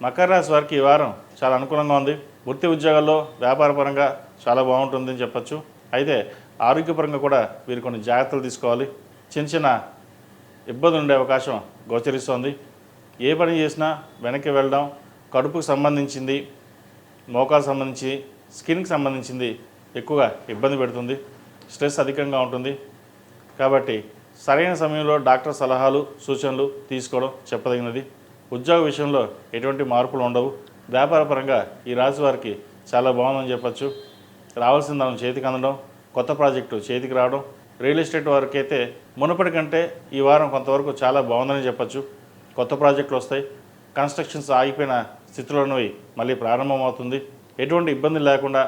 మకర రాశి వారికి ఈ వారం చాలా అనుకూలంగా ఉంది. వృత్తి ఉద్యోగాల్లో వ్యాపారపరంగా చాలా బాగుంటుందని చెప్పచ్చు. అయితే ఆరోగ్యపరంగా కూడా వీరు కొన్ని జాగ్రత్తలు తీసుకోవాలి. చిన్న చిన్న ఇబ్బందులు ఉండే అవకాశం గోచరిస్తోంది. ఏ పని చేసినా వెనక్కి వెళ్ళడం, కడుపుకు సంబంధించింది, మోకాలకు సంబంధించి, స్కిన్కి సంబంధించింది ఎక్కువగా ఇబ్బంది పెడుతుంది. స్ట్రెస్ అధికంగా ఉంటుంది. కాబట్టి సరైన సమయంలో డాక్టర్ సలహాలు సూచనలు తీసుకోవడం చెప్పదగినది. ఉద్యోగ విషయంలో ఎటువంటి మార్పులు ఉండవు. వ్యాపారపరంగా ఈ రాశి వారికి చాలా బాగుందని చెప్పచ్చు. రావాల్సిన దాని చేతికి అందడం, కొత్త ప్రాజెక్టు చేతికి రావడం, రియల్ ఎస్టేట్ వారికి అయితే మునుపటి కంటే ఈ వారం కొంతవరకు చాలా బాగుందని చెప్పచ్చు. కొత్త ప్రాజెక్టులు వస్తాయి. కన్స్ట్రక్షన్స్ ఆగిపోయిన స్థితిలో ఉన్నవి మళ్ళీ ప్రారంభమవుతుంది. ఎటువంటి ఇబ్బంది లేకుండా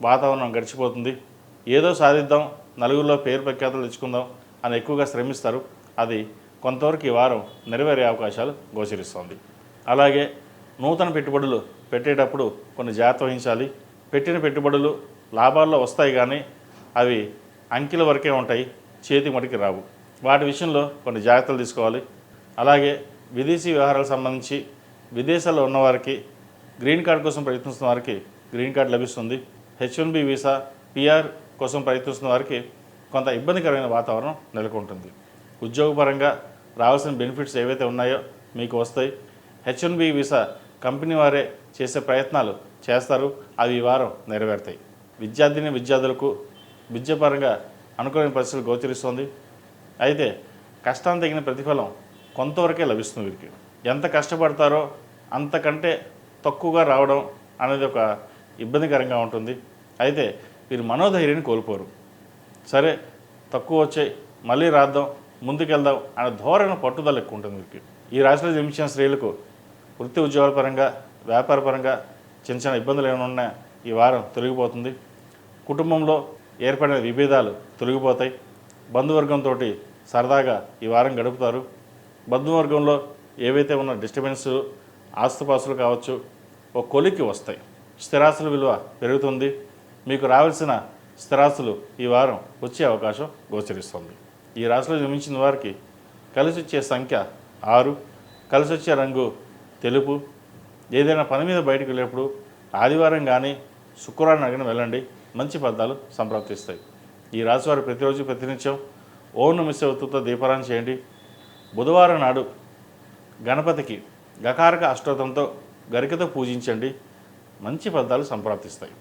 వాతావరణం గడిచిపోతుంది. ఏదో సాధిద్దాం, నలుగురిలో పేరు ప్రఖ్యాతులు తెచ్చుకుందాం అని ఎక్కువగా శ్రమిస్తారు. అది కొంతవరకు ఈ వారం నెరవేరే అవకాశాలు గోచరిస్తోంది. అలాగే నూతన పెట్టుబడులు పెట్టేటప్పుడు కొన్ని జాగ్రత్త వహించాలి. పెట్టిన పెట్టుబడులు లాభాల్లో వస్తాయి, కానీ అవి అంకెల వరకే ఉంటాయి, చేతి మటుకి రావు. వాటి విషయంలో కొన్ని జాగ్రత్తలు తీసుకోవాలి. అలాగే విదేశీ వ్యవహారాలకు సంబంధించి విదేశాల్లో ఉన్నవారికి, గ్రీన్ కార్డ్ కోసం ప్రయత్నిస్తున్న వారికి గ్రీన్ కార్డ్ లభిస్తుంది. H1B వీసా, PR కోసం ప్రయత్నిస్తున్న వారికి కొంత ఇబ్బందికరమైన వాతావరణం నెలకొంటుంది. ఉద్యోగపరంగా రావాల్సిన బెనిఫిట్స్ ఏవైతే ఉన్నాయో మీకు వస్తాయి. H1B వీసా కంపెనీ వారే చేసే ప్రయత్నాలు చేస్తారు, అవి ఈ వారం నెరవేరుతాయి. విద్యార్థులకు విద్యాపరంగా అనుకూలమైన పరిస్థితులు గోచరిస్తుంది. అయితే కష్టానికి తగిన ప్రతిఫలం కొంతవరకే లభిస్తుంది. వీరికి ఎంత కష్టపడతారో అంతకంటే తక్కువగా రావడం అనేది ఒక ఇబ్బందికరంగా ఉంటుంది. అయితే వీరు మనోధైర్యాన్ని కోల్పోరు. సరే తక్కువ వచ్చాయి, మళ్ళీ రాద్దాం, ముందుకెళ్దాం అనే ధోరణి, పట్టుదల ఎక్కువ ఉంటుంది వీరికి. ఈ రాశిలో జన్మించిన స్త్రీలకు వృత్తి ఉద్యోగాల పరంగా, వ్యాపారపరంగా చిన్న చిన్న ఇబ్బందులు ఏమైనా ఉన్నాయో ఈ వారం తొలగిపోతుంది. కుటుంబంలో ఏర్పడిన విభేదాలు తొలగిపోతాయి. బంధువర్గంతో సరదాగా ఈ వారం గడుపుతారు. బంధువర్గంలో ఏవైతే ఉన్న డిస్టర్బెన్స్, ఆస్తుపాస్తులు కావచ్చు, ఒక కొలిక్కి వస్తాయి. స్థిరాస్తుల విలువ పెరుగుతుంది. మీకు రావాల్సిన స్థిరాస్తులు ఈ వారం వచ్చే అవకాశం గోచరిస్తుంది. ఈ రాశిలో జన్మించిన వారికి కలిసి వచ్చే సంఖ్య 6, కలిసి వచ్చే రంగు తెలుపు. ఏదైనా పని మీద బయటకు వెళ్ళేప్పుడు ఆదివారం కానీ శుక్రవారం అడిగిన వెళ్ళండి, మంచి ఫలితాలు సంప్రాప్తిస్తాయి. ఈ రాశి వారు ప్రతిరోజు ప్రతినిత్యం ఓం నమః శివాయతో దీపారాధన చేయండి. బుధవారం నాడు గణపతికి గకారక అష్టోత్తంతో గరికతో పూజించండి, మంచి ఫలితాలు సంప్రాప్తిస్తాయి.